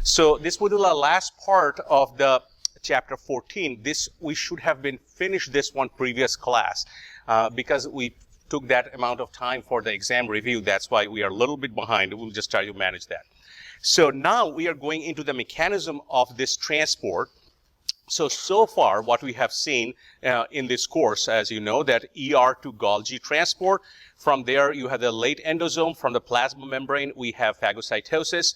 So this will be the last part of the chapter 14. We should have been finished this one previous class because we took that amount of time for the exam review. That's why we are a little bit behind. We'll just try to manage that. So now we are going into the mechanism of this transport. So far, what we have seen in this course, as you know, that ER to Golgi transport. From there, you have the late endosome. From the plasma membrane, we have phagocytosis,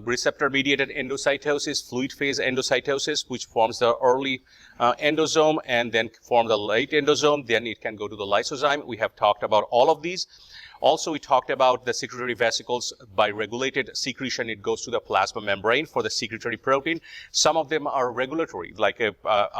receptor-mediated endocytosis, fluid phase endocytosis, which forms the early endosome and then form the late endosome. Then it can go to the lysozyme. We have talked about all of these. Also, we talked about the secretory vesicles. By regulated secretion, it goes to the plasma membrane for the secretory protein. Some of them are regulatory, like a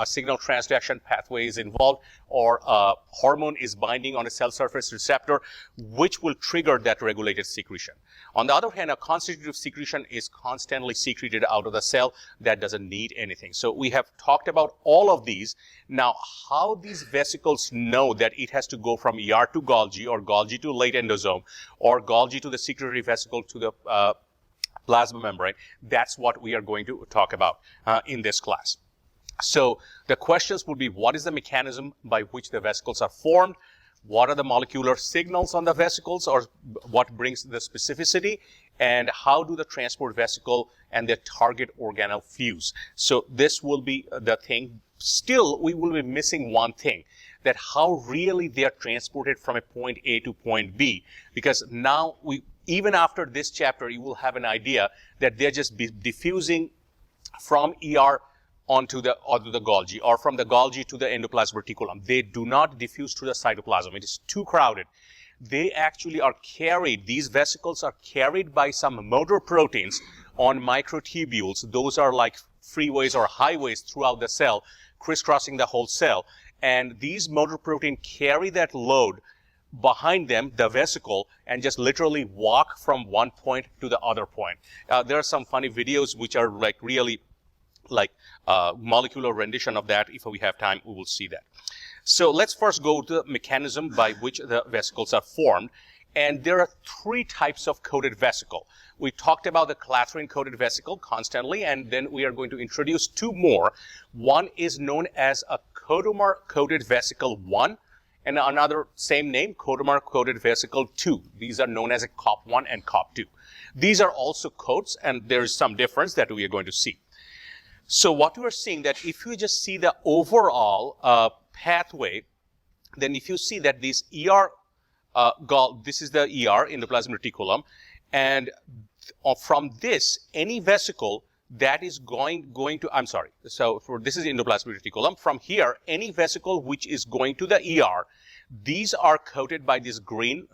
signal transduction pathway is involved, or a hormone is binding on a cell surface receptor, which will trigger that regulated secretion. On the other hand, a constitutive secretion is constantly secreted out of the cell that doesn't need anything. So we have talked about all of these. Now, how these vesicles know that it has to go from ER to Golgi, or Golgi to late endosome, or Golgi to the secretory vesicle to the plasma membrane, that's what we are going to talk about in this class. So the questions would be, what is the mechanism by which the vesicles are formed? What are the molecular signals on the vesicles, or what brings the specificity? And how do the transport vesicle and the target organelle fuse? So this will be the thing. Still, we will be missing one thing, that how really they are transported from a point A to point B. Because now, even after this chapter, you will have an idea that they're just diffusing from ER onto the Golgi, or from the Golgi to the endoplasmic reticulum. They do not diffuse to the cytoplasm. It is too crowded. They actually are carried, these vesicles are carried by some motor proteins on microtubules. Those are like freeways or highways throughout the cell, crisscrossing the whole cell. And these motor proteins carry that load behind them, the vesicle, and just literally walk from one point to the other point. There are some funny videos which are like really like molecular rendition of that. If we have time, we will see that. So let's first go to the mechanism by which the vesicles are formed. And there are three types of coated vesicle. We talked about the Clathrin coated vesicle constantly, and then we are going to introduce two more. One is known as a Kotomar coated vesicle 1, and another same name, Kotomar coated vesicle 2. These are known as a COP1 and COP2. These are also coats, and there is some difference that we are going to see. So what you are seeing, that if you just see the overall pathway, then if you see that this ER, this is the ER, endoplasmic reticulum, and from this, any vesicle that is going to, I'm sorry, so for this is endoplasmic reticulum. From here, any vesicle which is going to the ER, these are coated by this green,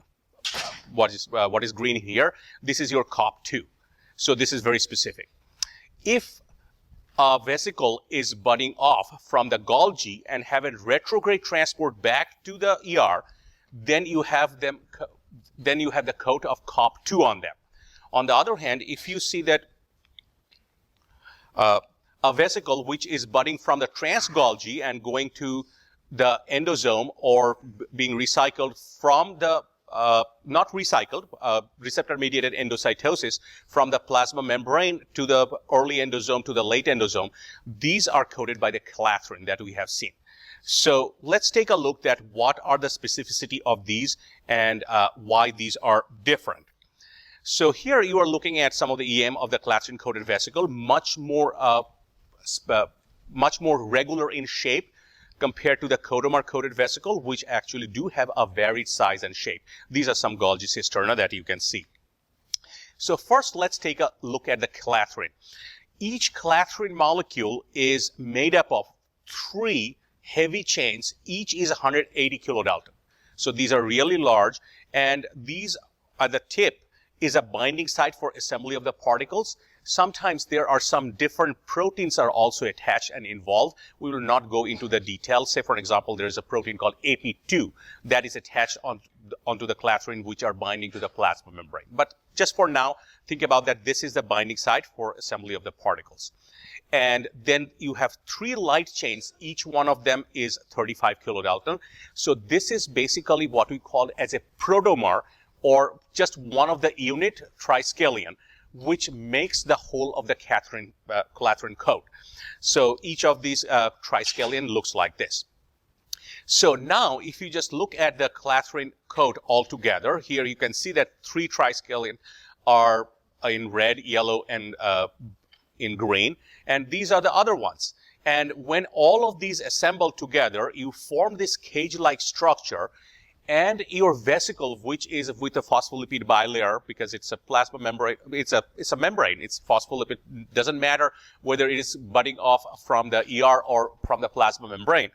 what is green here? This is your COP2. So this is very specific. If a vesicle is budding off from the Golgi and have a retrograde transport back to the ER, then you have the coat of COP2 on them. On the other hand, if you see that a vesicle which is budding from the trans-Golgi and going to the endosome, or being recycled from the not recycled, receptor-mediated endocytosis from the plasma membrane to the early endosome to the late endosome, these are coated by the Clathrin that we have seen. So let's take a look at what are the specificity of these and why these are different. So here you are looking at some of the EM of the Clathrin coated vesicle, much more regular in shape compared to the Kotomar coated vesicle, which actually do have a varied size and shape. These are some Golgi cisterna that you can see. So first, let's take a look at the Clathrin. Each Clathrin molecule is made up of 3 heavy chains. Each is 180 kilodalton. So these are really large, and these at the tip is a binding site for assembly of the particles. Sometimes there are some different proteins are also attached and involved. We will not go into the details. Say, for example, there is a protein called AP2 that is attached onto the Clathrin, which are binding to the plasma membrane. But just for now, think about that this is the binding site for assembly of the particles. And then you have 3 light chains. Each one of them is 35 kilodalton. So this is basically what we call as a protomar, or just one of the unit triskelion, which makes the whole of the clathrin coat. So each of these triskelion looks like this. So now, if you just look at the clathrin coat altogether, here you can see that 3 triskelion are in red, yellow, and in green, and these are the other ones. And when all of these assemble together, you form this cage-like structure, and your vesicle, which is with a phospholipid bilayer, because it's a plasma membrane, it's a membrane, it's phospholipid, doesn't matter whether it is budding off from the ER or from the plasma membrane.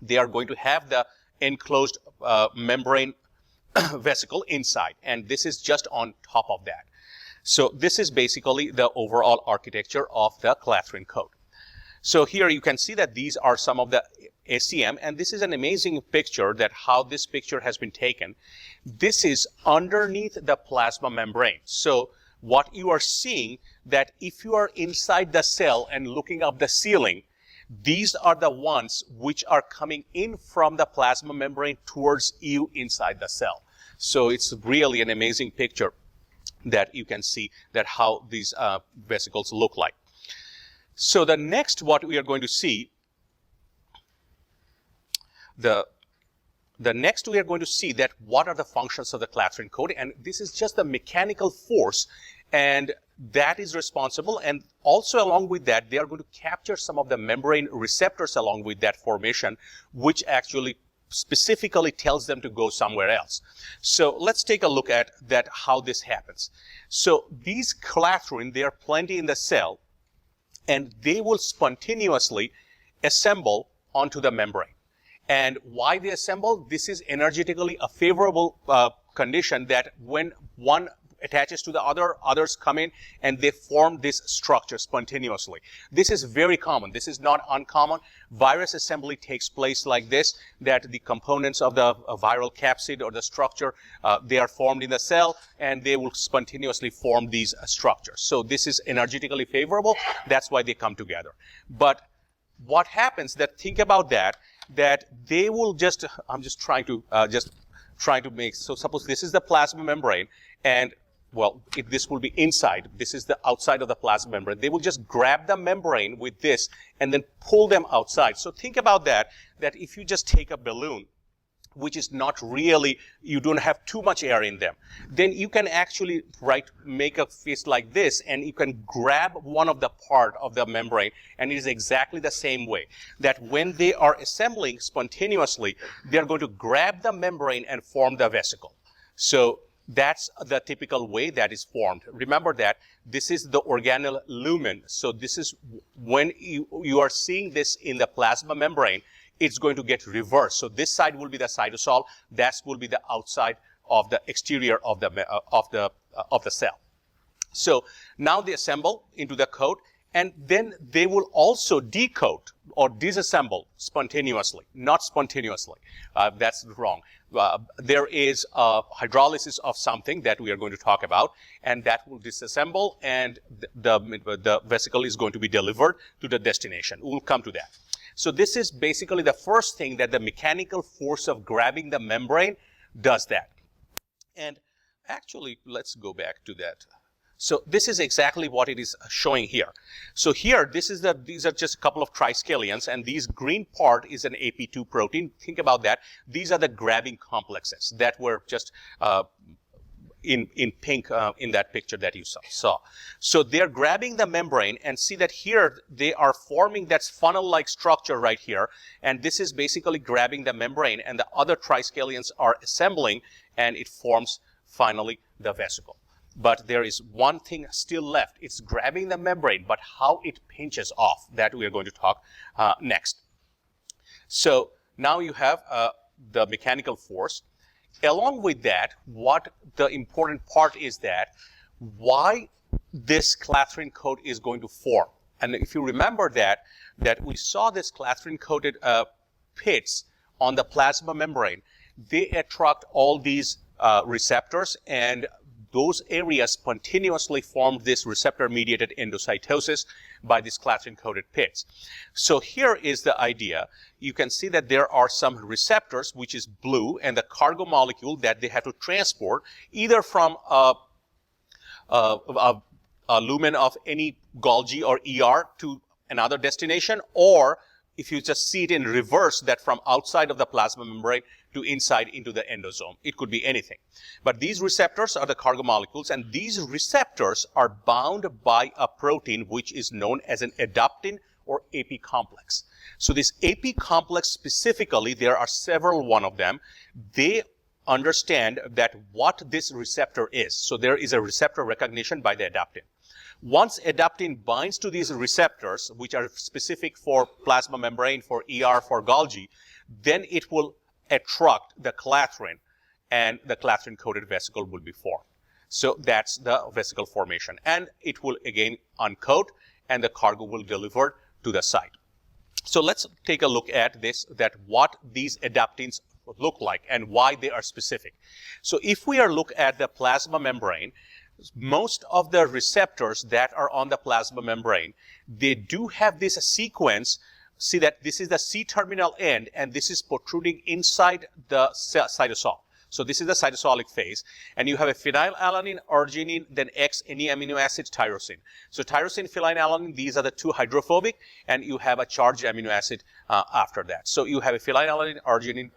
They are going to have the enclosed membrane vesicle inside, and this is just on top of that. So this is basically the overall architecture of the clathrin coat. So here you can see that these are some of the SEM, and this is an amazing picture that how this picture has been taken. This is underneath the plasma membrane. So what you are seeing, that if you are inside the cell and looking up the ceiling, these are the ones which are coming in from the plasma membrane towards you inside the cell. So it's really an amazing picture that you can see that how these vesicles look like. So the next what we are going to see, the next we are going to see that what are the functions of the clathrin coat, and this is just the mechanical force, and that is responsible, and also along with that they are going to capture some of the membrane receptors along with that formation, which actually specifically tells them to go somewhere else. So let's take a look at that, how this happens. So these clathrin, they are plenty in the cell, and they will spontaneously assemble onto the membrane. And why they assemble? This is energetically a favorable condition, that when one attaches to the other, others come in and they form this structure spontaneously. This is very common. This is not uncommon. Virus assembly takes place like this, that the components of the viral capsid or the structure, they are formed in the cell, and they will spontaneously form these structures. So this is energetically favorable. That's why they come together. But what happens, that think about that they will just, I'm just trying to make, so suppose this is the plasma membrane, and well, this will be inside. This is the outside of the plasma membrane. They will just grab the membrane with this and then pull them outside. So think about that if you just take a balloon, which is not really, you don't have too much air in them, then you can actually make a fist like this, and you can grab one of the part of the membrane, and it is exactly the same way, that when they are assembling spontaneously, they are going to grab the membrane and form the vesicle. So that's the typical way that is formed. Remember that this is the organelle lumen. So this is when you are seeing this in the plasma membrane, it's going to get reversed. So this side will be the cytosol, that will be the outside of the exterior of the cell. So now they assemble into the coat, and then they will also decoat or disassemble spontaneously, not spontaneously. That's wrong. There is a hydrolysis of something that we are going to talk about, and that will disassemble, and the vesicle is going to be delivered to the destination. We'll come to that. So this is basically the first thing, that the mechanical force of grabbing the membrane does that. And actually, let's go back to that. So this is exactly what it is showing here. So here, these are just a couple of triskelions, and these green part is an AP2 protein. Think about that. These are the grabbing complexes that were just in pink in that picture that you saw. So they're grabbing the membrane, and see that here they are forming that funnel-like structure right here, and this is basically grabbing the membrane, and the other triskelions are assembling, and it forms finally the vesicle. But there is one thing still left. It's grabbing the membrane, but how it pinches off, that we are going to talk next. So now you have the mechanical force. Along with that, what the important part is, that why this clathrin coat is going to form. And if you remember that we saw this clathrin coated pits on the plasma membrane, they attract all these receptors, and those areas spontaneously formed this receptor-mediated endocytosis by these clathrin-coated pits. So here is the idea. You can see that there are some receptors, which is blue, and the cargo molecule that they have to transport either from a lumen of any Golgi or ER to another destination, or if you just see it in reverse, that from outside of the plasma membrane to inside into the endosome. It could be anything. But these receptors are the cargo molecules, and these receptors are bound by a protein which is known as an adaptin or AP complex. So this AP complex specifically, there are several one of them. They understand that what this receptor is. So there is a receptor recognition by the adaptin. Once adaptin binds to these receptors, which are specific for plasma membrane, for ER, for Golgi, then it will attract the clathrin, and the clathrin-coated vesicle will be formed. So that's the vesicle formation. And it will again uncoat, and the cargo will deliver to the site. So let's take a look at this, that what these adaptins look like and why they are specific. So if we are look at the plasma membrane, most of the receptors that are on the plasma membrane, they do have this sequence. See that this is the C-terminal end, and this is protruding inside the cytosol. So this is the cytosolic phase, and you have a phenylalanine, arginine, then X, any amino acid, tyrosine. So tyrosine, phenylalanine, these are the two hydrophobic, and you have a charged amino acid after that. So you have a phenylalanine, arginine,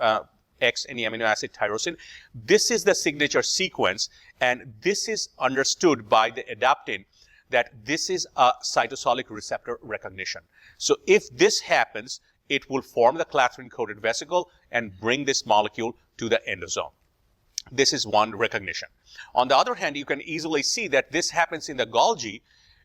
X, any amino acid, tyrosine. This is the signature sequence, and this is understood by the adaptin that this is a cytosolic receptor recognition. So if this happens, it will form the clathrin-coated vesicle and bring this molecule to the endosome. This is one recognition. On the other hand, you can easily see that this happens in the Golgi.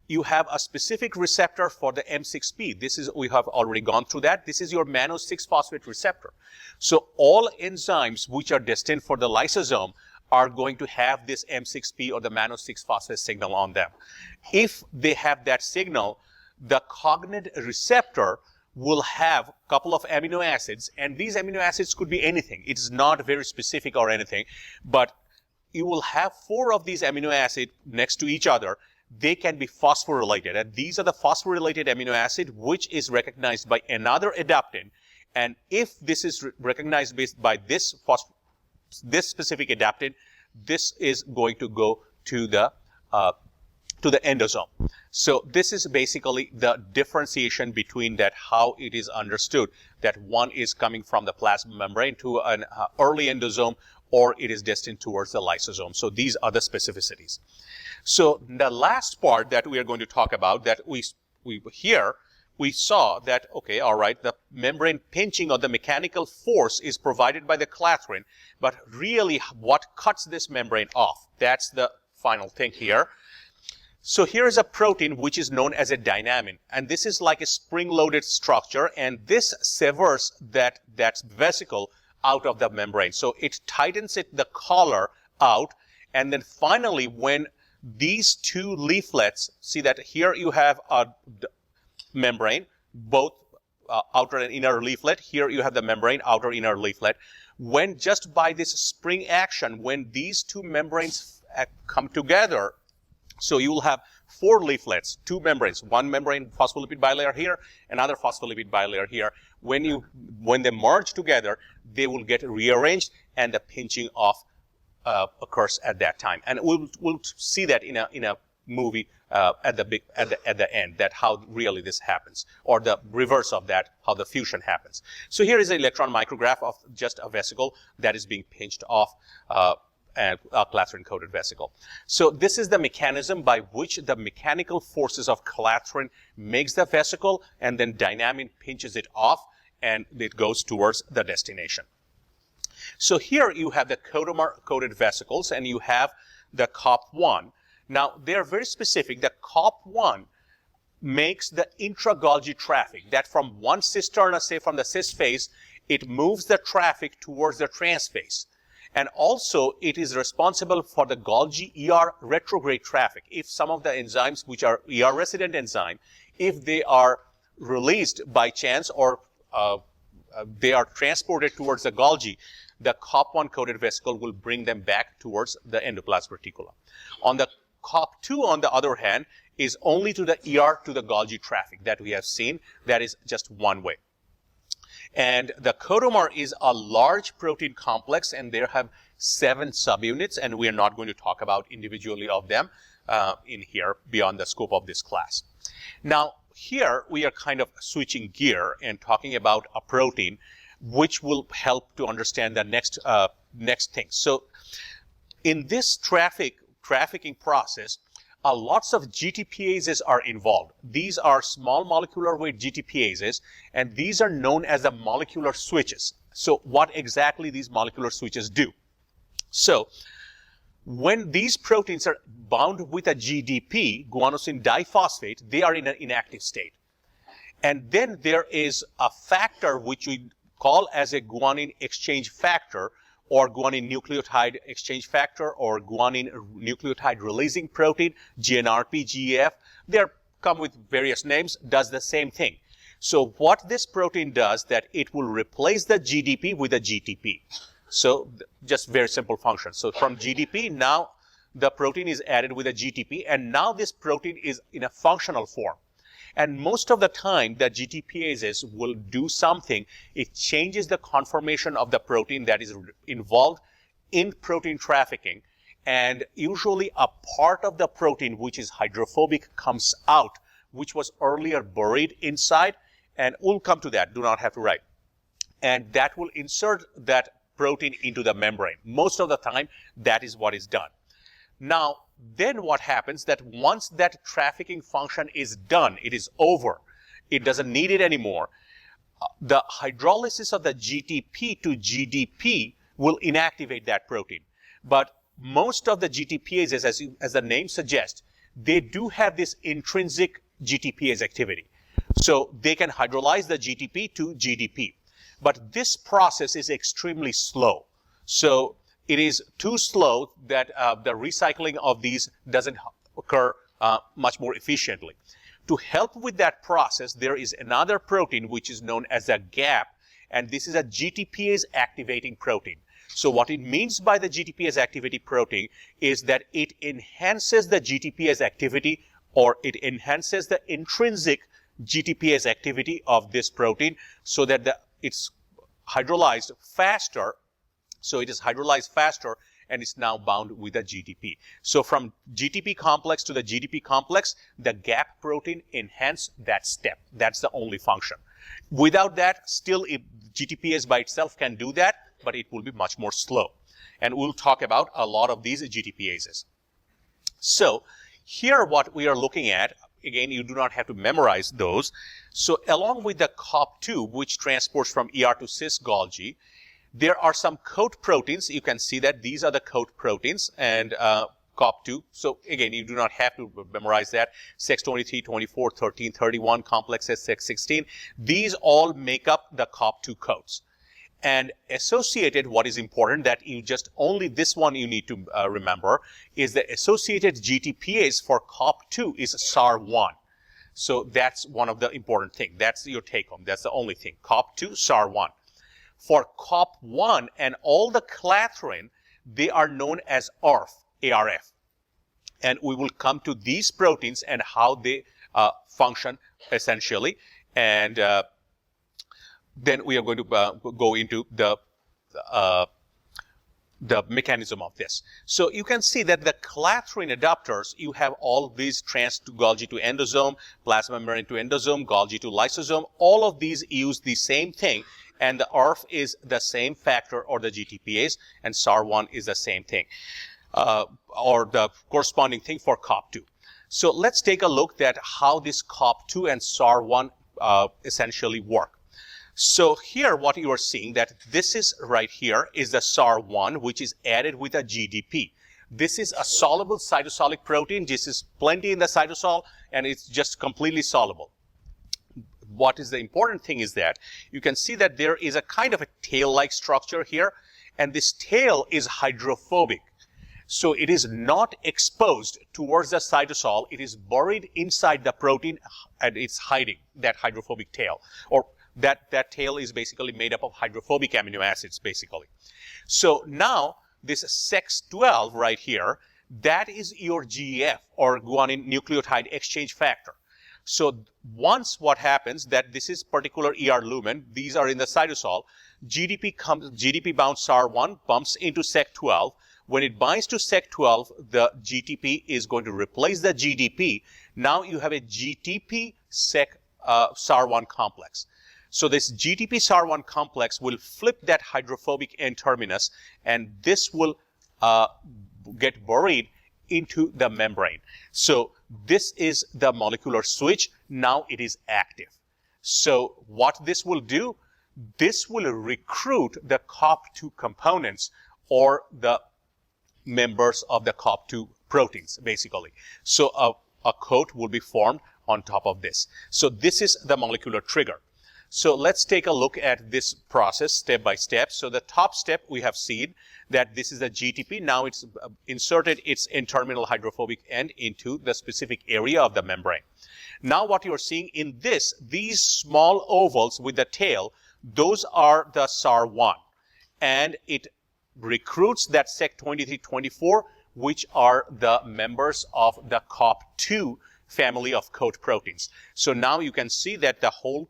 You have a specific receptor for the M6P. This is, we have already gone through that. This is your mannose-6-phosphate receptor. So all enzymes which are destined for the lysosome are going to have this M6P or the mannose-6-phosphate signal on them. If they have that signal, the cognate receptor will have a couple of amino acids, and these amino acids could be anything. It is not very specific or anything, but you will have 4 of these amino acids next to each other. They can be phosphorylated, and these are the phosphorylated amino acid which is recognized by another adaptin. And if this is recognized by this specific adaptin, this is going to go to the endosome. So this is basically the differentiation between that, how it is understood that one is coming from the plasma membrane to an early endosome, or it is destined towards the lysosome. So these are the specificities. So the last part that we are going to talk about, that we saw that, okay, all right, the membrane pinching or the mechanical force is provided by the clathrin, but really what cuts this membrane off? That's the final thing here. So here is a protein which is known as a dynamin, and this is like a spring-loaded structure, and this severs that vesicle out of the membrane. So it tightens the collar out, and then finally when these two leaflets, see that here you have a membrane, both outer and inner leaflet. Here you have the membrane, outer, inner leaflet. When just by this spring action, when these two membranes come together, so you will have 4 leaflets, 2 membranes, one membrane phospholipid bilayer here, another phospholipid bilayer here. When they merge together, they will get rearranged, and the pinching off occurs at that time. And we'll see that in a movie at the end, that how really this happens, or the reverse of that, how the fusion happens. So here is an electron micrograph of just a vesicle that is being pinched off, a clathrin-coated vesicle. So this is the mechanism by which the mechanical forces of clathrin makes the vesicle, and then dynamin pinches it off, and it goes towards the destination. So here you have the codomer-coated vesicles, and you have the COP1. Now they are very specific. The COP1 makes the intra-Golgi traffic, that from one cisterna, say from the cis phase, it moves the traffic towards the trans phase. And also, it is responsible for the Golgi ER retrograde traffic. If some of the enzymes, which are ER resident enzyme, if they are released by chance, or they are transported towards the Golgi, the COP1 coated vesicle will bring them back towards the endoplasmic reticulum. On the COP2, on the other hand, is only to the ER to the Golgi traffic that we have seen. That is just one way. And the codomer is a large protein complex, and there have 7 subunits, and we are not going to talk about individually of them. in here beyond the scope of this class. Now, here we are kind of switching gear and talking about a protein which will help to understand the next thing. So in this trafficking process, lots of GTPases are involved. These are small molecular weight GTPases, and these are known as the molecular switches. So what exactly these molecular switches do? So when these proteins are bound with a GDP, guanosine diphosphate, they are in an inactive state. And then there is a factor which we call as a guanine exchange factor, or guanine nucleotide exchange factor, or guanine nucleotide releasing protein, GNRP, GEF. They come with various names, does the same thing. So what this protein does, that it will replace the GDP with a GTP. So just very simple function. So from GDP, now the protein is added with a GTP, and now this protein is in a functional form. And most of the time, the GTPases will do something. It changes the conformation of the protein that is involved in protein trafficking. And usually a part of the protein which is hydrophobic comes out, which was earlier buried inside. And we'll come to that. Do not have to write. And that will insert that protein into the membrane. Most of the time, that is what is done. Now, then what happens that once that trafficking function is done, it is over, it doesn't need it anymore, the hydrolysis of the GTP to GDP will inactivate that protein. But most of the GTPases, as the name suggests, they do have this intrinsic GTPase activity. So they can hydrolyze the GTP to GDP. But this process is extremely slow. So it is too slow that the recycling of these doesn't occur much more efficiently. To help with that process, there is another protein which is known as a GAP, and this is a GTPase activating protein. So what it means by the GTPase activity protein is that it enhances the GTPase activity, or it enhances the intrinsic GTPase activity of this protein, so that it's hydrolyzed faster. So it is hydrolyzed faster, and it's now bound with a GTP. So from GTP complex to the GDP complex, the GAP protein enhance that step. That's the only function. Without that, still GTPase by itself can do that, but it will be much more slow. And we'll talk about a lot of these GTPases. So here what we are looking at, again, you do not have to memorize those. So along with the COP2, which transports from ER to cis Golgi, there are some coat proteins. You can see that these are the coat proteins, and COP2. So again, you do not have to memorize that. Sex 23, 24, 13, 31, complexes, sex 16. These all make up the COP2 coats. And associated, what is important that you just only this one you need to remember is the associated GTPase for COP2 is SAR1. So that's one of the important things. That's your take home. That's the only thing. COP2, SAR1. For COP1 and all the clathrin, they are known as ARF, ARF. And we will come to these proteins and how they function essentially. And then we are going to go into the mechanism of this. So you can see that the clathrin adapters, you have all these trans to Golgi to endosome, plasma membrane to endosome, Golgi to lysosome. All of these use the same thing. And the ARF is the same factor, or the GTPase, and SAR1 is the same thing, or the corresponding thing for COP2. So let's take a look at how this COP2 and SAR1 essentially work. So here what you are seeing, that this is right here is the SAR1, which is added with a GDP. This is a soluble cytosolic protein. This is plenty in the cytosol, and it's just completely soluble. What is the important thing is that you can see that there is a kind of a tail-like structure here, and this tail is hydrophobic. So it is not exposed towards the cytosol. It is buried inside the protein, and it's hiding that hydrophobic tail. Or that tail is basically made up of hydrophobic amino acids, basically. So now this SEX12 right here, that is your GEF, or guanine nucleotide exchange factor. So once what happens that this is particular ER lumen, these are in the cytosol, GDP bound SAR1 bumps into SEC12. When it binds to Sec12, the GTP is going to replace the GDP. Now you have a GTP Sec SAR1 complex. So this GTP SAR1 complex will flip that hydrophobic N-terminus, and this will get buried into the membrane. So this is the molecular switch. Now it is active. So what this will do, this will recruit the COP2 components, or the members of the COP2 proteins, basically. So a coat will be formed on top of this. So this is the molecular trigger. So let's take a look at this process step by step. So the top step, we have seen that this is the GTP. Now it's inserted its N-terminal hydrophobic end into the specific area of the membrane. Now what you're seeing in this, these small ovals with the tail, those are the SAR1. And it recruits that Sec23-24, which are the members of the COP2 family of coat proteins. So now you can see that the whole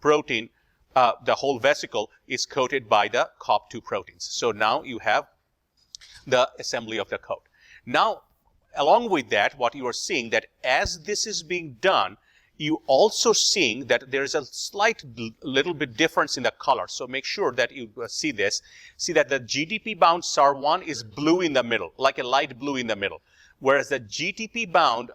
protein, the whole vesicle is coated by the COP2 proteins. So now you have the assembly of the coat. Now, along with that, what you are seeing that as this is being done, you also seeing that there is a slight little bit difference in the color. So make sure that you see this. See that the GDP bound SAR1 is blue in the middle, like a light blue in the middle, whereas the GTP bound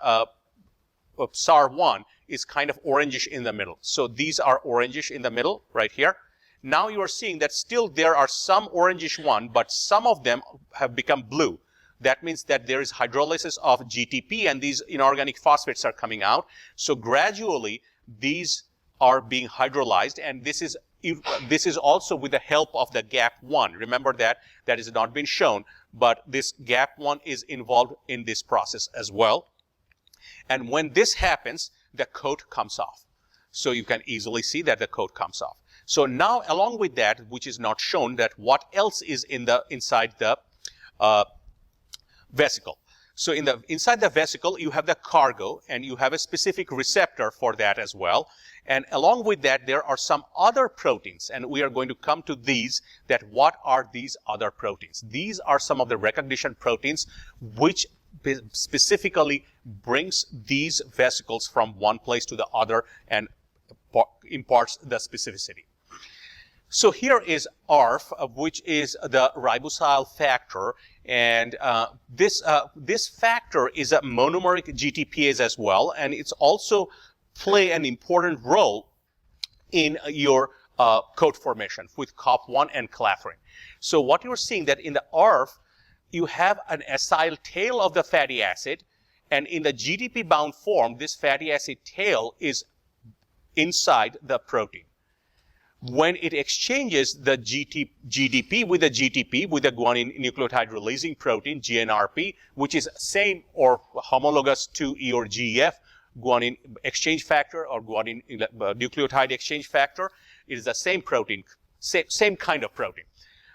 SAR1 is kind of orangish in the middle. So these are orangish in the middle right here. Now you are seeing that still there are some orangish one, but some of them have become blue. That means that there is hydrolysis of GTP, and these inorganic phosphates are coming out. So gradually these are being hydrolyzed, and this is also with the help of the GAP1. Remember that has not been shown, but this GAP1 is involved in this process as well. And when this happens, the coat comes off. So you can easily see that the coat comes off. So now, along with that, which is not shown, that what else is inside the vesicle. So inside the vesicle, you have the cargo, and you have a specific receptor for that as well. And along with that, there are some other proteins, and we are going to come to these, that what are these other proteins? These are some of the recognition proteins which specifically brings these vesicles from one place to the other and imparts the specificity. So here is ARF, which is the ribosyl factor, and this factor is a monomeric GTPase as well, and it's also play an important role in your coat formation with COP1 and clathrin. So what you're seeing that in the ARF, you have an acyl tail of the fatty acid, and in the GDP bound form, this fatty acid tail is inside the protein. When it exchanges the GDP with the GTP with the guanine nucleotide releasing protein, GNRP, which is same or homologous to E or GEF, guanine exchange factor or guanine nucleotide exchange factor, it is the same protein, same kind of protein.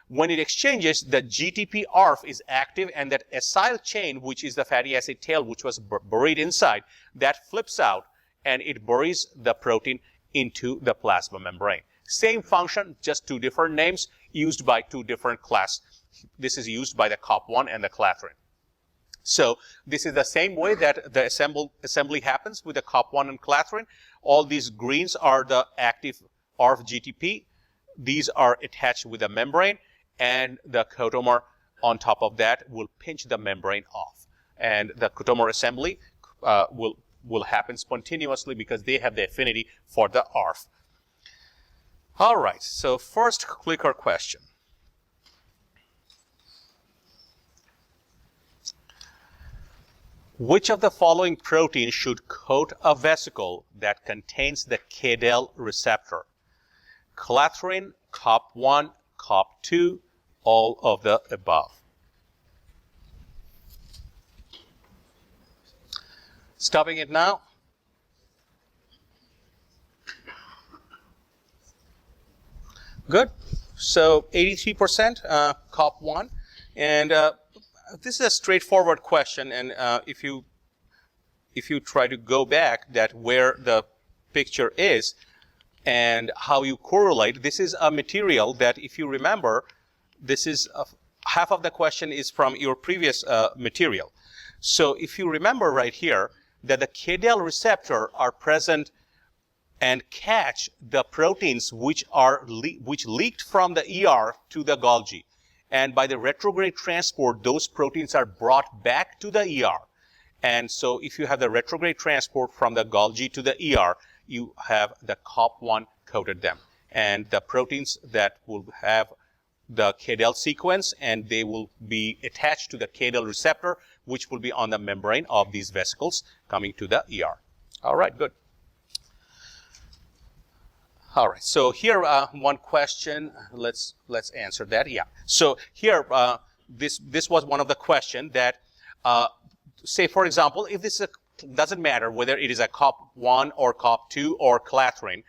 When it exchanges, the GTP ARF is active, and that acyl chain, which is the fatty acid tail, which was buried inside, that flips out, and it buries the protein into the plasma membrane. Same function, just two different names used by two different class. This is used by the COP1 and the clathrin. So this is the same way that the assembly happens with the COP1 and clathrin. All these greens are the active ARF GTP. These are attached with the membrane, and the coatomer on top of that will pinch the membrane off. And the coatomer assembly will happen spontaneously because they have the affinity for the ARF. All right, so first clicker question. Which of the following proteins should coat a vesicle that contains the KDEL receptor? Clathrin, COP1, COP2, all of the above. Stopping it now. Good. So 83% COP1, and this is a straightforward question. And if you try to go back that where the picture is and how you correlate, this is a material that, if you remember, this is half of the question is from your previous material. So if you remember right here that the KDEL receptor are present and catch the proteins which leaked from the ER to the Golgi. And by the retrograde transport, those proteins are brought back to the ER. And so if you have the retrograde transport from the Golgi to the ER, you have the COP1 coated them. And the proteins that will have the KDEL sequence, and they will be attached to the KDEL receptor, which will be on the membrane of these vesicles coming to the ER. All right, good. All right, so here one question. Let's answer that. Yeah. So here, this was one of the question that, say for example, if this is doesn't matter whether it is a COP1 or COP2 or clathrin.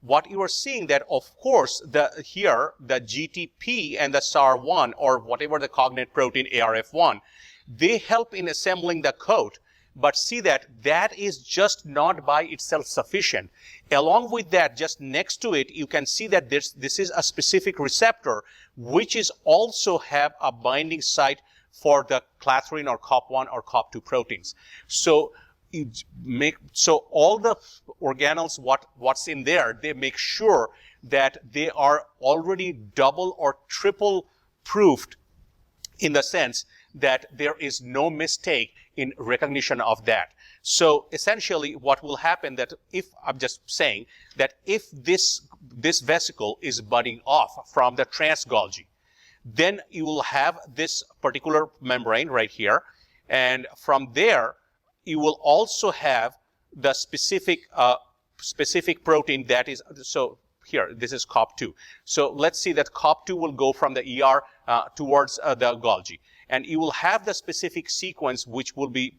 What you are seeing that, of course, the GTP and the SAR1 or whatever the cognate protein ARF1, they help in assembling the coat. But see that is just not by itself sufficient. Along with that, just next to it, you can see that this is a specific receptor which is also have a binding site for the clathrin or COP1 or COP2 proteins. So all the organelles, what's in there, they make sure that they are already double or triple proofed in the sense that there is no mistake in recognition of that. So essentially what will happen that if, I'm just saying, that if this vesicle is budding off from the trans-Golgi, then you will have this particular membrane right here, and from there you will also have the specific protein that is, so here, this is COP2. So let's see that COP2 will go from the ER towards the Golgi. And you will have the specific sequence which will be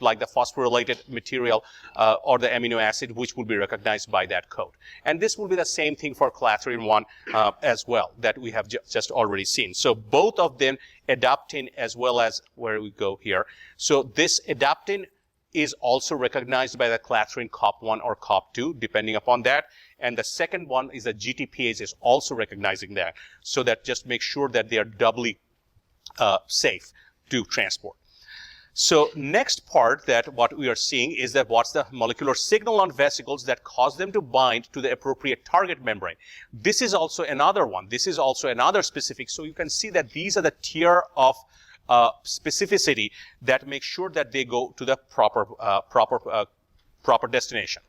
like the phosphorylated material or the amino acid which will be recognized by that code. And this will be the same thing for clathrin-1 as well that we have just already seen. So both of them, adaptin as well as, where we go here. So this adaptin is also recognized by the clathrin COP1 or COP2, depending upon that. And the second one is the GTPase is also recognizing that. So that just make sure that they are doubly safe to transport. So next part that what we are seeing is that what's the molecular signal on vesicles that cause them to bind to the appropriate target membrane. This is also another one. This is also another specific. So you can see that these are the tier of specificity that make sure that they go to the proper destination.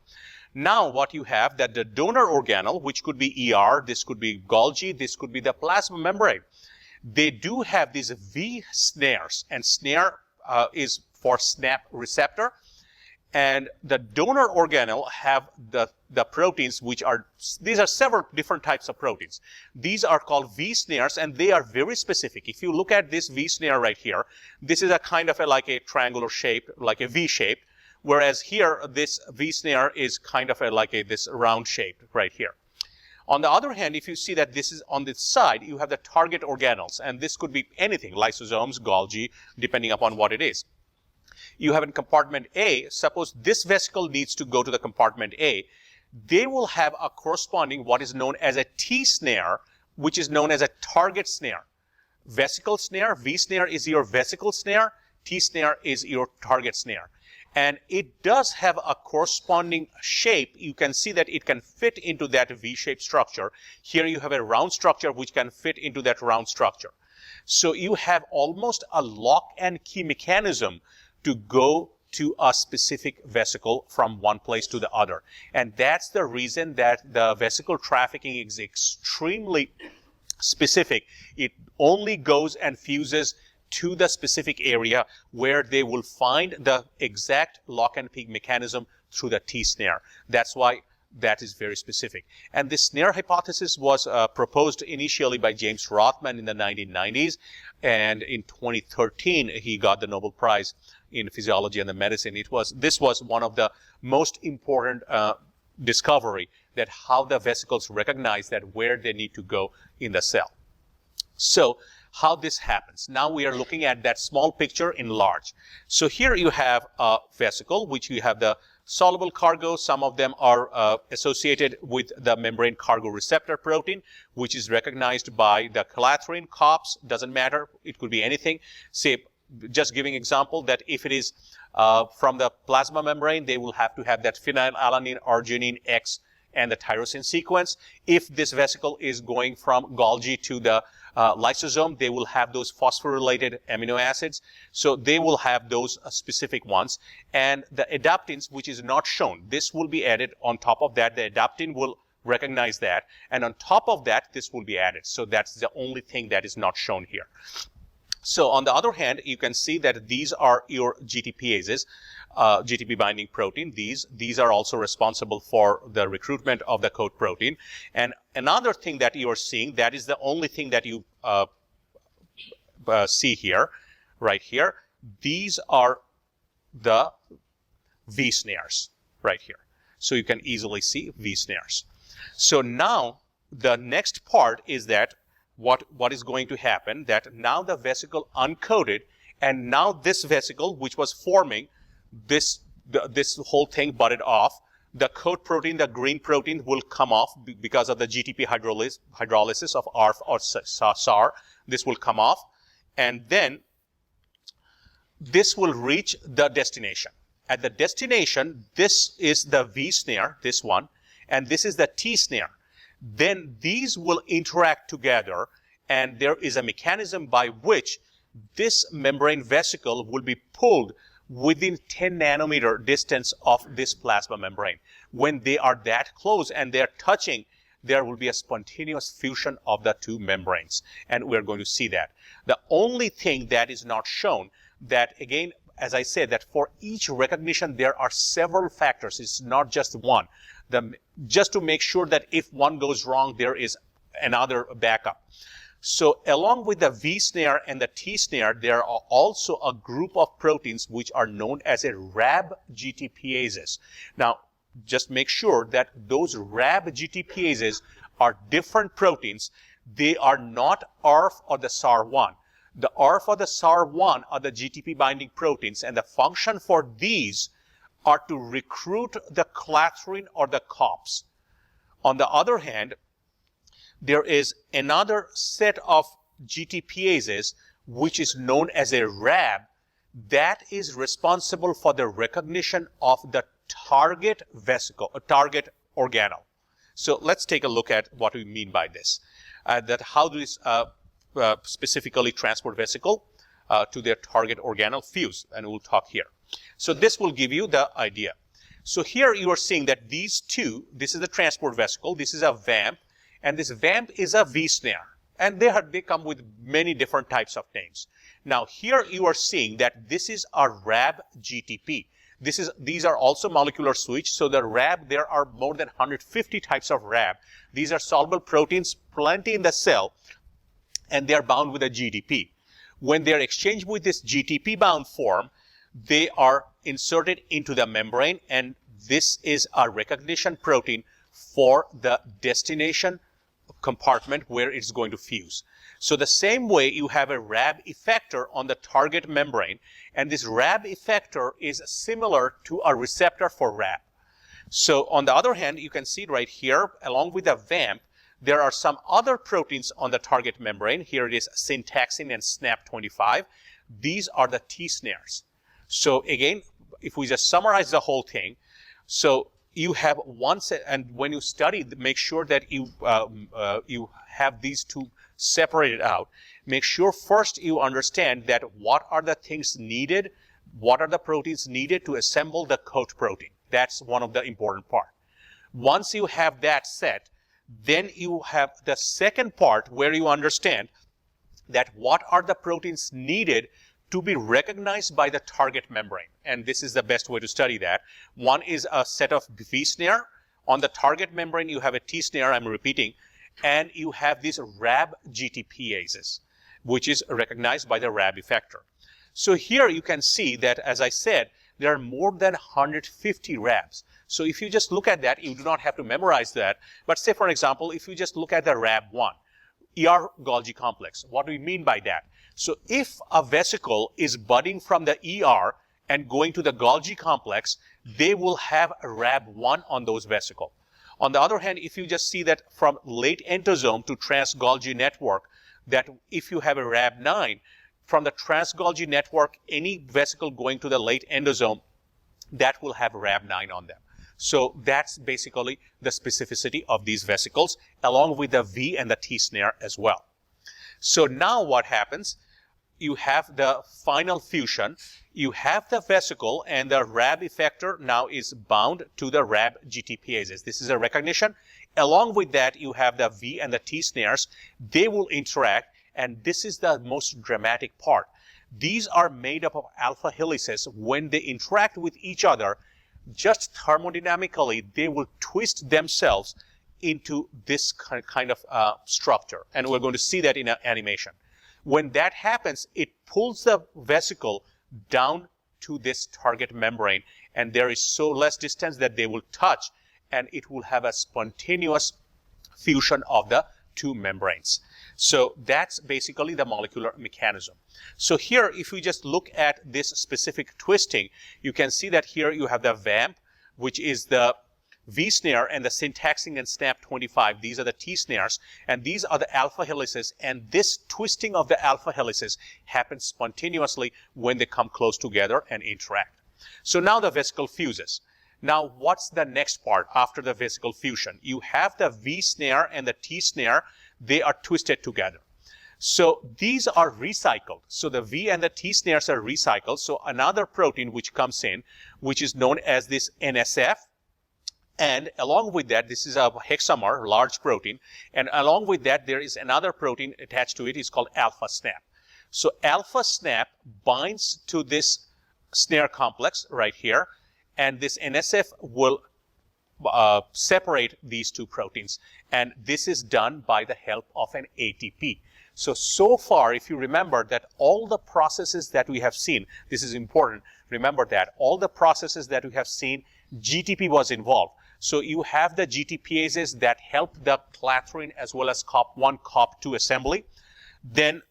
Now what you have that the donor organelle, which could be ER, this could be Golgi, this could be the plasma membrane. They do have these V snares, and snare is for SNAP receptor. And the donor organelle have the proteins which are, these are several different types of proteins. These are called V snares, and they are very specific. If you look at this V snare right here, this is a kind of like a triangular shape, like a V shape, whereas here this V snare is kind of like this round shape right here. On the other hand, if you see that this is on this side, you have the target organelles, and this could be anything, lysosomes, Golgi, depending upon what it is. You have in compartment A, suppose this vesicle needs to go to the compartment A, they will have a corresponding what is known as a T snare, which is known as a target snare. Vesicle snare, V snare is your vesicle snare, T snare is your target snare. And it does have a corresponding shape. You can see that it can fit into that V-shaped structure. Here you have a round structure which can fit into that round structure. So you have almost a lock and key mechanism to go to a specific vesicle from one place to the other. And that's the reason that the vesicle trafficking is extremely specific. It only goes and fuses to the specific area where they will find the exact lock and key mechanism through the T snare. That's why that is very specific. And this snare hypothesis was proposed initially by James Rothman in the 1990s. And in 2013, he got the Nobel Prize in Physiology and the Medicine. This was one of the most important discovery that how the vesicles recognize that where they need to go in the cell. So how this happens. Now we are looking at that small picture in large. So here you have a vesicle, which you have the soluble cargo. Some of them are associated with the membrane cargo receptor protein, which is recognized by the clathrin, COPS, doesn't matter. It could be anything. Say, just giving example that if it is from the plasma membrane, they will have to have that phenylalanine, arginine, X, and the tyrosine sequence. If this vesicle is going from Golgi to the lysosome, they will have those phosphorylated amino acids. So they will have those specific ones. And the adaptins, which is not shown, this will be added on top of that. The adaptin will recognize that. And on top of that, this will be added. So that's the only thing that is not shown here. So on the other hand, you can see that these are your GTPases, GTP binding protein. These are also responsible for the recruitment of the coat protein. And another thing that you are seeing, that is the only thing that you see here, right here. These are the V snares right here. So you can easily see V snares. So now the next part is that what is going to happen, that now the vesicle uncoated, and now this vesicle which was forming, this whole thing budded off. The coat protein, the green protein, will come off because of the GTP hydrolysis of ARF or SAR. This will come off, and then this will reach the destination. At the destination, this is the V snare, this one, and this is the T snare. Then these will interact together, and there is a mechanism by which this membrane vesicle will be pulled within 10 nanometer distance of this plasma membrane. When they are that close and they are touching, there will be a spontaneous fusion of the two membranes, and we're going to see that. The only thing that is not shown, that again, as I said, that for each recognition there are several factors. It's not just one. Just to make sure that if one goes wrong, there is another backup. So along with the V snare and the T snare, there are also a group of proteins which are known as a RAB GTPases. Now, just make sure that those RAB GTPases are different proteins. They are not ARF or the SAR1. The ARF or the SAR1 are the GTP binding proteins, and the function for these are to recruit the clathrin or the COPS. On the other hand, there is another set of GTPases which is known as a RAB that is responsible for the recognition of the target vesicle, a target organelle. So let's take a look at what we mean by this. That how this specifically transport vesicle to their target organelle fuse, and we'll talk here. So this will give you the idea. So here you are seeing that these two, this is the transport vesicle, this is a VAMP, and this VAMP is a V snare. And they come with many different types of names. Now here you are seeing that this is a RAB GTP. These are also molecular switch. So the RAB, there are more than 150 types of RAB. These are soluble proteins, plenty in the cell, and they are bound with a GTP. When they are exchanged with this GTP bound form, they are inserted into the membrane, and this is a recognition protein for the destination compartment where it's going to fuse. So the same way you have a RAB effector on the target membrane, and this RAB effector is similar to a receptor for RAB. So on the other hand, you can see right here, along with the VAMP, there are some other proteins on the target membrane. Here it is syntaxin and SNAP25. These are the T snares. So again, if we just summarize the whole thing, so you have one set, and when you study, make sure that you have these two separated out. Make sure first you understand that what are the things needed, what are the proteins needed to assemble the coat protein. That's one of the important part. Once you have that set, then you have the second part where you understand that what are the proteins needed to be recognized by the target membrane. And this is the best way to study that. One is a set of V snare. On the target membrane, you have a T snare, I'm repeating, and you have these RAB GTPases, which is recognized by the RAB effector. So here you can see that, as I said, there are more than 150 RABs. So if you just look at that, you do not have to memorize that. But say, for example, if you just look at the RAB1, ER Golgi complex, what do we mean by that? So if a vesicle is budding from the ER and going to the Golgi complex, they will have a Rab1 on those vesicles. On the other hand, if you just see that from late endosome to trans-Golgi network, that if you have a Rab9, from the trans-Golgi network, any vesicle going to the late endosome, that will have Rab9 on them. So that's basically the specificity of these vesicles, along with the V and the T snare as well. So now what happens? You have the final fusion. You have the vesicle, and the Rab effector now is bound to the Rab GTPases. This is a recognition. Along with that, you have the V and the T snares. They will interact, and this is the most dramatic part. These are made up of alpha helices. When they interact with each other, just thermodynamically, they will twist themselves into this kind of structure. And we're going to see that in an animation. When that happens, it pulls the vesicle down to this target membrane, and there is so less distance that they will touch, and it will have a spontaneous fusion of the two membranes. So that's basically the molecular mechanism. So here, if we just look at this specific twisting, you can see that here you have the VAMP, which is the V snare, and the syntaxing and SNAP25. These are the T snares, and these are the alpha helices, and this twisting of the alpha helices happens spontaneously when they come close together and interact. So now the vesicle fuses. Now what's the next part after the vesicle fusion? You have the V snare and the T snare. They are twisted together. So these are recycled. So the V and the T snares are recycled. So another protein which comes in, which is known as this NSF, and along with that, this is a hexamer, large protein, and along with that, there is another protein attached to it. It's called alpha SNAP. So alpha SNAP binds to this snare complex right here, and this NSF will separate these two proteins, and this is done by the help of an ATP. So far, if you remember that all the processes that we have seen, this is important, remember that all the processes that we have seen, GTP was involved. So you have the GTPases that help the clathrin as well as COP1, COP2 assembly. Then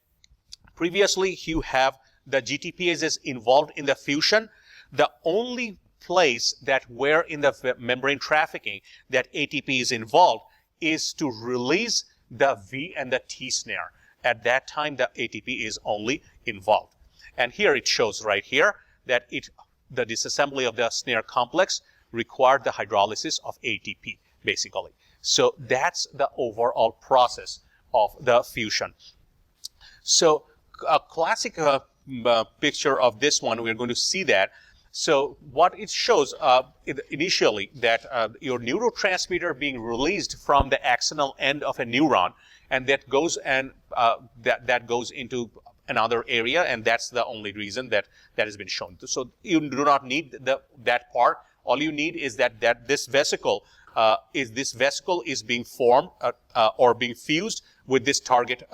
previously you have the GTPases involved in the fusion. The only place that where in the membrane trafficking that ATP is involved is to release the V and the T snare. At that time, the ATP is only involved. And here it shows right here that the disassembly of the snare complex required the hydrolysis of ATP, basically. So that's the overall process of the fusion. So a classic picture of this one, we're going to see that. So what it shows initially that your neurotransmitter being released from the axonal end of a neuron, and that goes and that goes into another area, and that's the only reason that has been shown. So you do not need that part. All you need is that this vesicle is being formed or being fused with this target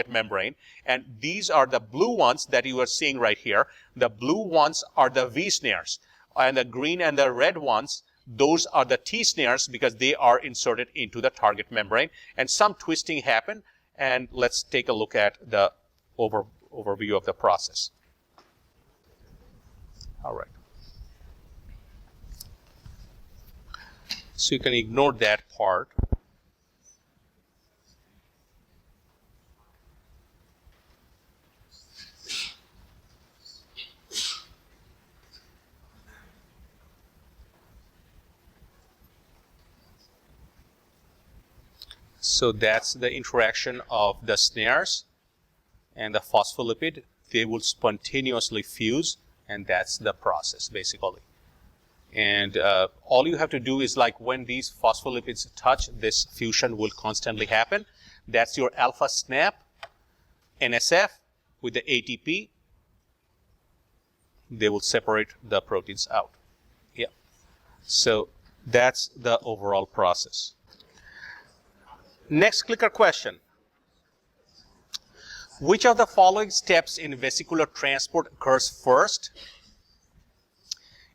membrane, and these are the blue ones that you are seeing right here. The blue ones are the V snares, and the green and the red ones, those are the T snares because they are inserted into the target membrane, and some twisting happened. And let's take a look at the overview of the process. All right. So you can ignore that part. So that's the interaction of the snares and the phospholipid. They will spontaneously fuse, and that's the process basically. And all you have to do is, like, when these phospholipids touch, this fusion will constantly happen. That's your alpha SNAP, NSF with the ATP. They will separate the proteins out. Yeah. So that's the overall process. Next clicker question. Which of the following steps in vesicular transport occurs first?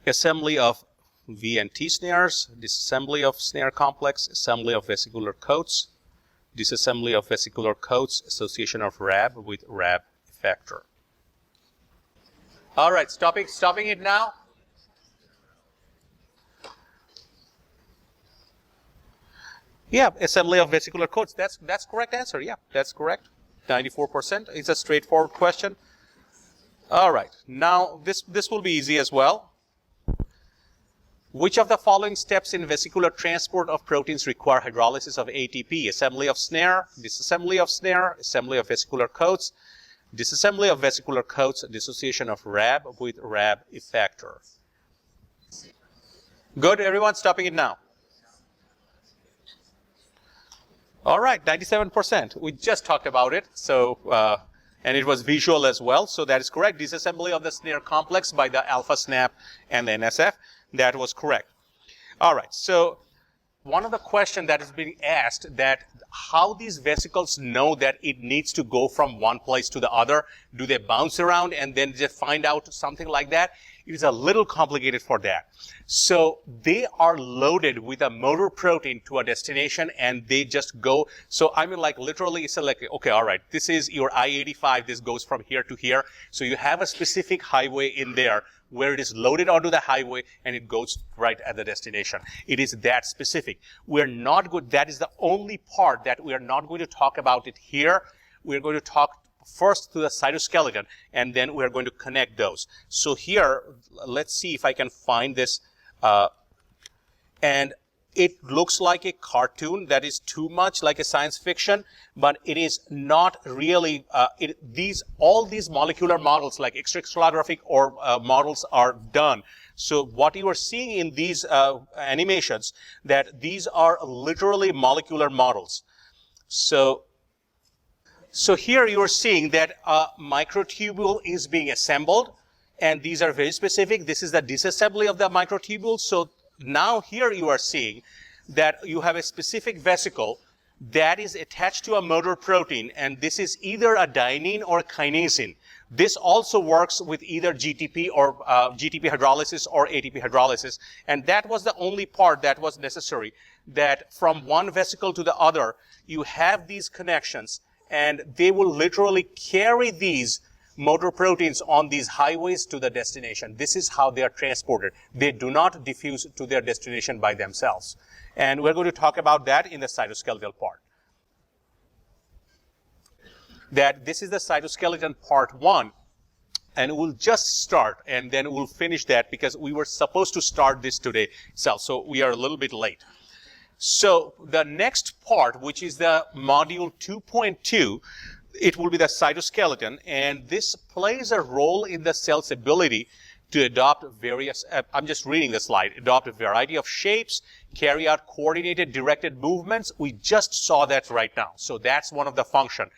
Assembly of V and T snares, disassembly of snare complex, assembly of vesicular coats, disassembly of vesicular coats, association of Rab with Rab effector. All right, stopping it now. Yeah, assembly of vesicular coats. That's correct answer. Yeah, that's correct. 94%. It's a straightforward question. All right. Now this will be easy as well. Which of the following steps in vesicular transport of proteins require hydrolysis of ATP? Assembly of snare, disassembly of snare, assembly of vesicular coats, disassembly of vesicular coats, dissociation of Rab with Rab effector. Good, everyone stopping it now. All right, 97%. We just talked about it, so and it was visual as well, so that is correct. Disassembly of the snare complex by the alpha SNAP and the NSF, that was correct. All right, so one of the questions that is being asked, that how these vesicles know that it needs to go from one place to the other. Do they bounce around and then just find out something like that? It is a little complicated for that. So they are loaded with a motor protein to a destination and they just go. So I mean, like literally it's like, okay, all right, this is your I-85. This goes from here to here. So you have a specific highway in there where it is loaded onto the highway and it goes right at the destination. It is that specific. We're not good. That is the only part that we are not going to talk about it here. We're going to talk first to the cytoskeleton and then we're going to connect those. So here, let's see if I can find this. And it looks like a cartoon that is too much like a science fiction, but it is not really. All these molecular models, like extracrystallographic or models, are done. So what you are seeing in these animations, that these are literally molecular models. So here you are seeing that a microtubule is being assembled, and these are very specific. This is the disassembly of the microtubule. So now here you are seeing that you have a specific vesicle that is attached to a motor protein, and this is either a dynein or a kinesin. This also works with either GTP or GTP hydrolysis or ATP hydrolysis, and that was the only part that was necessary, that from one vesicle to the other, you have these connections, and they will literally carry these motor proteins on these highways to the destination. This is how they are transported. They do not diffuse to their destination by themselves. And we're going to talk about that in the cytoskeletal part. That this is the cytoskeleton part 1. And we'll just start and then we'll finish that because we were supposed to start this today itself. So we are a little bit late. So the next part, which is the module 2.2, it will be the cytoskeleton, and this plays a role in the cell's ability to adopt various, I'm just reading the slide, adopt a variety of shapes, carry out coordinated directed movements. We just saw that right now. So that's one of the function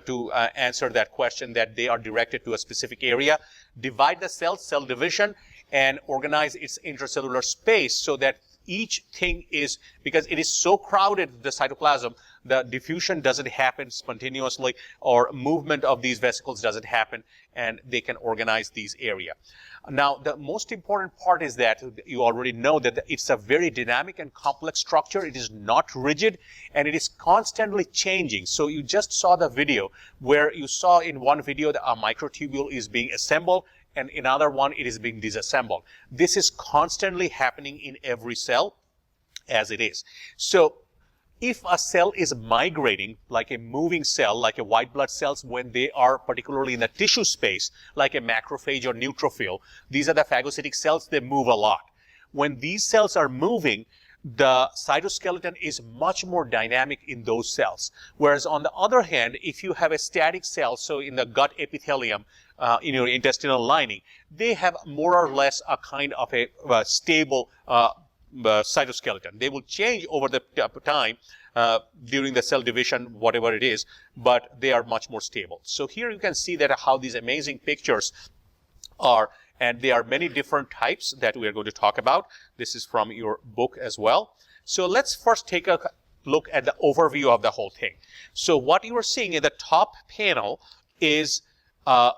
to answer that question, that they are directed to a specific area. Divide the cell division, and organize its intracellular space so that each thing is, because it is so crowded, the cytoplasm, the diffusion doesn't happen spontaneously, or movement of these vesicles doesn't happen, and they can organize these area. Now, the most important part is that you already know that it's a very dynamic and complex structure. It is not rigid, and it is constantly changing. So you just saw the video where you saw in one video that a microtubule is being assembled, and in another one it is being disassembled. This is constantly happening in every cell as it is. So if a cell is migrating, like a moving cell, like a white blood cells, when they are particularly in the tissue space, like a macrophage or neutrophil, these are the phagocytic cells, they move a lot. When these cells are moving, the cytoskeleton is much more dynamic in those cells. Whereas on the other hand, if you have a static cell, so in the gut epithelium, in your intestinal lining, they have more or less a kind of a stable cytoskeleton. They will change over the time during the cell division, whatever it is, but they are much more stable. So here you can see that how these amazing pictures are, and there are many different types that we are going to talk about. This is from your book as well. So let's first take a look at the overview of the whole thing. So what you are seeing in the top panel is a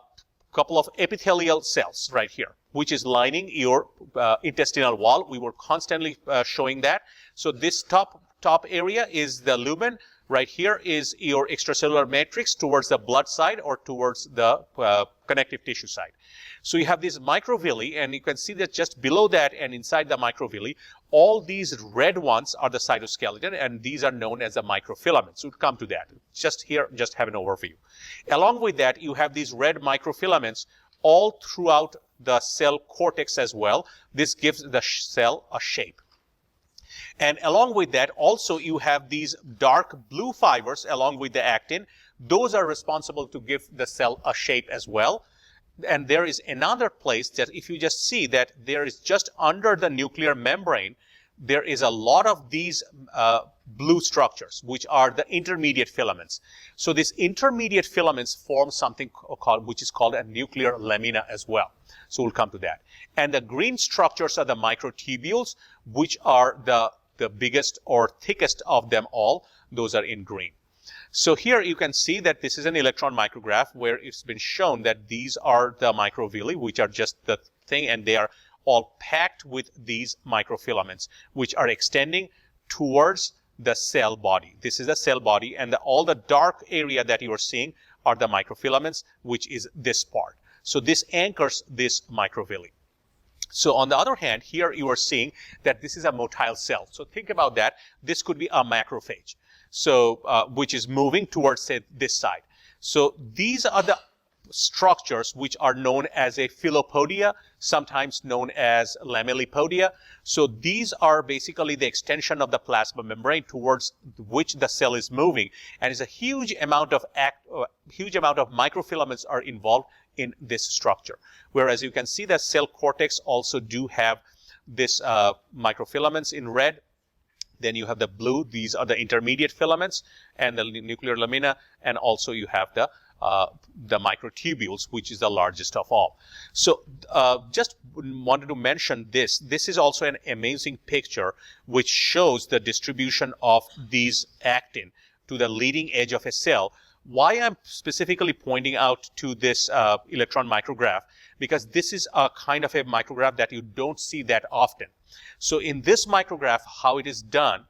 couple of epithelial cells right here, which is lining your intestinal wall. We were constantly showing that. So this top area is the lumen, Right here is your extracellular matrix towards the blood side or towards the connective tissue side. So you have these microvilli, and you can see that just below that and inside the microvilli, all these red ones are the cytoskeleton, and these are known as the microfilaments. We'll come to that. Just here, just have an overview. Along with that, you have these red microfilaments all throughout the cell cortex as well. This gives the cell a shape. And along with that, also you have these dark blue fibers along with the actin. Those are responsible to give the cell a shape as well. And there is another place that if you just see that there is just under the nuclear membrane, there is a lot of these blue structures, which are the intermediate filaments. So these intermediate filaments form something called, which is called a nuclear lamina as well. So we'll come to that. And the green structures are the microtubules, which are the biggest or thickest of them all. Those are in green. So here you can see that this is an electron micrograph where it's been shown that these are the microvilli, which are just the thing, and they are all packed with these microfilaments, which are extending towards the cell body. This is the cell body, and all the dark area that you are seeing are the microfilaments, which is this part. So this anchors this microvilli. So on the other hand, here you are seeing that this is a motile cell. So think about that. This could be a macrophage, so which is moving towards, say, this side. So these are the structures which are known as a filopodia, sometimes known as lamellipodia. So these are basically the extension of the plasma membrane towards which the cell is moving, and it's a huge amount of microfilaments are involved in this structure. Whereas you can see that cell cortex also do have this microfilaments in red. Then you have the blue. These are the intermediate filaments and the nuclear lamina, and also you have the microtubules, which is the largest of all. So just wanted to mention this. This is also an amazing picture which shows the distribution of these actin to the leading edge of a cell. Why I'm specifically pointing out to this electron micrograph, because this is a kind of a micrograph that you don't see that often. So in this micrograph, how it is done,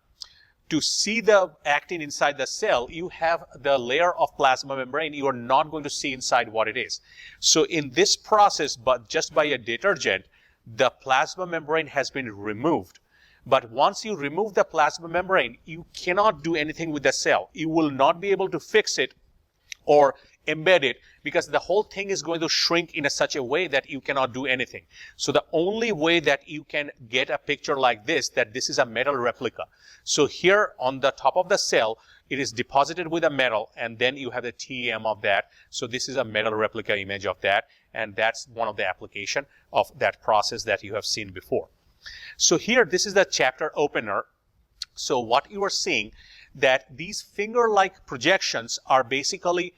to see the actin inside the cell, you have the layer of plasma membrane. You are not going to see inside what it is. So in this process, but just by a detergent, the plasma membrane has been removed. But once you remove the plasma membrane, you cannot do anything with the cell. You will not be able to fix it or embed it, because the whole thing is going to shrink in such a way that you cannot do anything. So the only way that you can get a picture like this, that this is a metal replica. So here on the top of the cell, it is deposited with a metal, and then you have the TEM of that. So this is a metal replica image of that, and that's one of the application of that process that you have seen before. So here, this is the chapter opener. So what you are seeing, that these finger-like projections are basically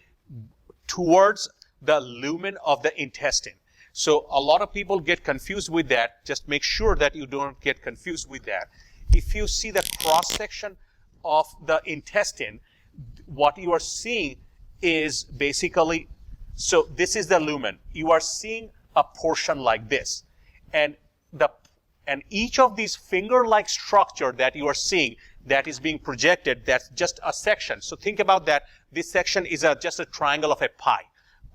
towards the lumen of the intestine. So a lot of people get confused with that. Just make sure that you don't get confused with that. If you see the cross-section of the intestine, what you are seeing is basically, so this is the lumen. You are seeing a portion like this. And each of these finger-like structure that you are seeing that is being projected, that's just a section. So think about that. This section is just a triangle of a pie.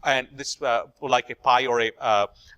And this, like a pie or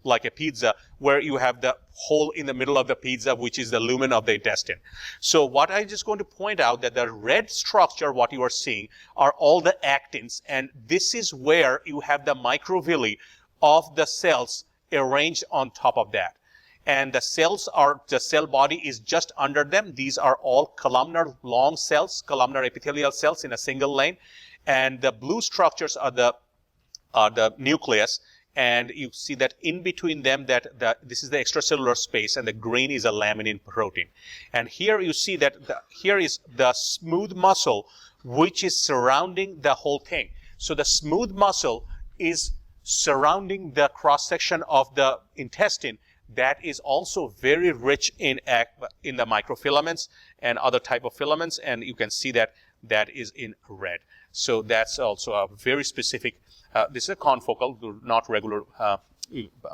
like a pizza, where you have the hole in the middle of the pizza, which is the lumen of the intestine. So what I'm just going to point out, that the red structure, what you are seeing, are all the actins. And this is where you have the microvilli of the cells arranged on top of that. And the cell body is just under them. These are all columnar long cells, columnar epithelial cells in a single lane. And the blue structures are the nucleus. And you see that in between them, this is the extracellular space, and the green is a laminin protein. And here you see that here is the smooth muscle, which is surrounding the whole thing. So the smooth muscle is surrounding the cross-section of the intestine. That is also very rich in the microfilaments and other type of filaments, and you can see that that is in red. So that's also a very specific, this is a confocal, not regular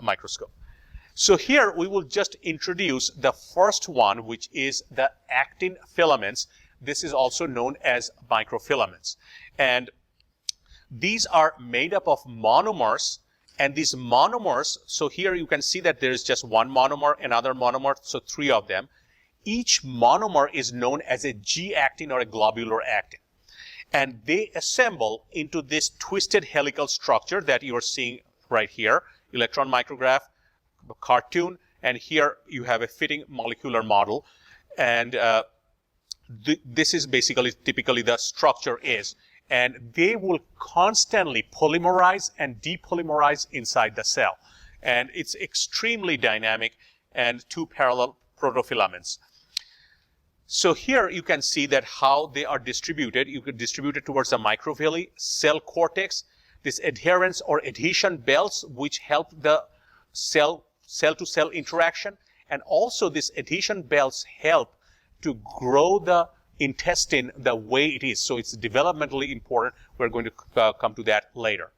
microscope. So here we will just introduce the first one, which is the actin filaments. this is also known as microfilaments. And these are made up of monomers, and these monomers, so here you can see that there is just one monomer, another monomer, so 3 of them. Each monomer is known as a G-actin or a globular actin. And they assemble into this twisted helical structure that you are seeing right here, electron micrograph, cartoon, and here you have a fitting molecular model. And this is basically typically the structure is. And they will constantly polymerize and depolymerize inside the cell. And it's extremely dynamic, and 2 parallel protofilaments. So here you can see that how they are distributed. You could distribute it towards the microvilli, cell cortex, this adherence or adhesion belts, which help the cell-to-cell interaction. And also these adhesion belts help to grow the intestine the way it is. So it's developmentally important. We're going to come to that later.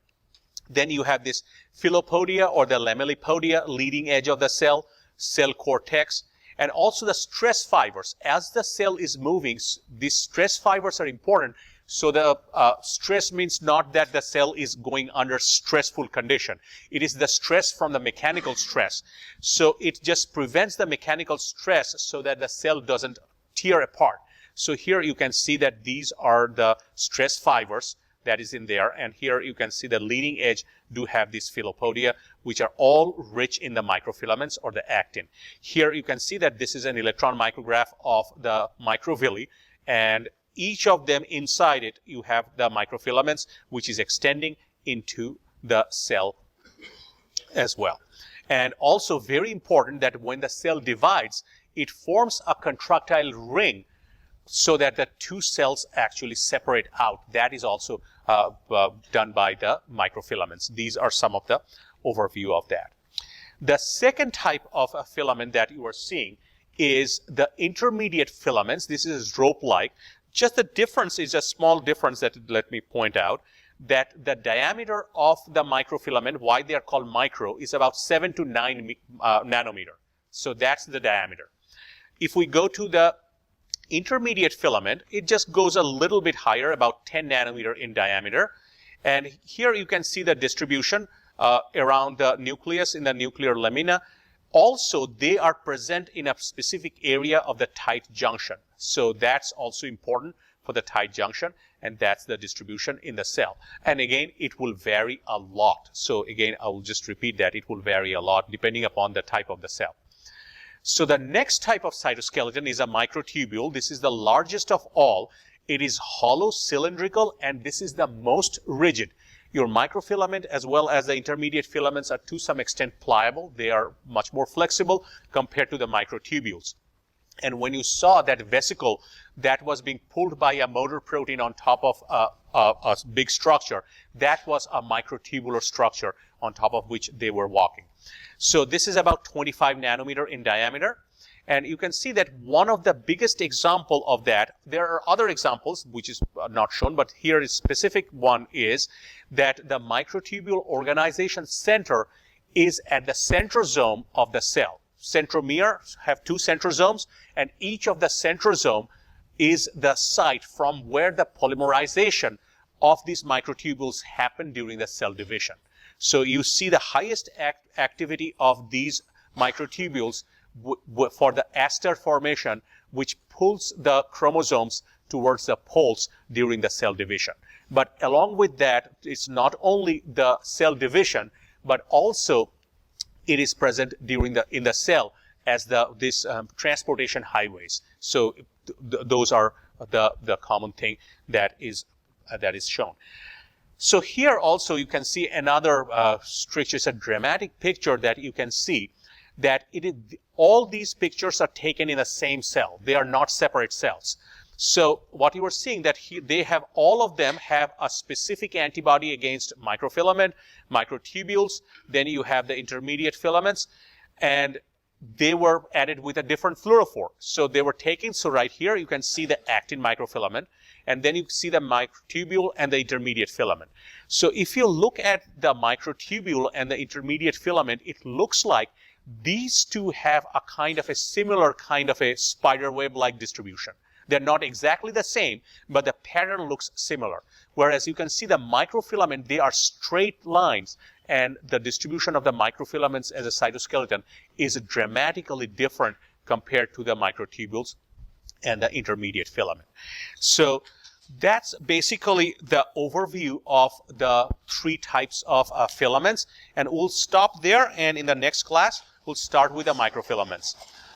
Then you have this filopodia or the lamellipodia, leading edge of the cell cortex, and also the stress fibers. As the cell is moving, these stress fibers are important. So the stress means not that the cell is going under stressful condition. It is the stress from the mechanical stress. So it just prevents the mechanical stress so that the cell doesn't tear apart. So here you can see that these are the stress fibers that is in there. And here you can see the leading edge do have these filopodia, which are all rich in the microfilaments or the actin. Here you can see that this is an electron micrograph of the microvilli, and each of them inside it, you have the microfilaments, which is extending into the cell as well. And also very important that when the cell divides, it forms a contractile ring so that the 2 cells actually separate out. That is also done by the microfilaments. These are some of the overview of that. The second type of a filament that you are seeing is the intermediate filaments. This is rope-like. Just the difference is a small difference that let me point out, that the diameter of the microfilament, why they are called micro, is about 7 to 9 nanometer. So that's the diameter. If we go to the intermediate filament, it just goes a little bit higher, about 10 nanometer in diameter. And here you can see the distribution around the nucleus in the nuclear lamina. Also, they are present in a specific area of the tight junction. So that's also important for the tight junction, and that's the distribution in the cell. And again, it will vary a lot. So again, I will just repeat that it will vary a lot depending upon the type of the cell. So the next type of cytoskeleton is a microtubule. This is the largest of all. It is hollow, cylindrical, and this is the most rigid. Your microfilament as well as the intermediate filaments are to some extent pliable. They are much more flexible compared to the microtubules. And when you saw that vesicle that was being pulled by a motor protein on top of a big structure, that was a microtubular structure on top of which they were walking. So this is about 25 nanometer in diameter. And you can see that one of the biggest example of that, there are other examples which is not shown, but here is specific one is that the microtubule organization center is at the centrosome of the cell. Centromeres have 2 centrosomes, and each of the centrosome is the site from where the polymerization of these microtubules happen during the cell division. So you see the highest activity of these microtubules for the aster formation, which pulls the chromosomes towards the poles during the cell division. But along with that, it's not only the cell division, but also it is present during in the cell as this transportation highways. So those are the common thing that is shown. So here also you can see another structure. It's a dramatic picture that you can see that all these pictures are taken in the same cell. They are not separate cells. So what you are seeing that all of them have a specific antibody against microfilament, microtubules. Then you have the intermediate filaments, and they were added with a different fluorophore. So they were taken. So right here you can see the actin microfilament, and then you see the microtubule and the intermediate filament. So if you look at the microtubule and the intermediate filament, it looks like these two have a kind of a similar kind of a spider web-like distribution. They're not exactly the same, but the pattern looks similar. Whereas you can see the microfilament, they are straight lines, and the distribution of the microfilaments as a cytoskeleton is dramatically different compared to the microtubules and the intermediate filament. So that's basically the overview of the three types of filaments, and we'll stop there, and in the next class we'll start with the microfilaments.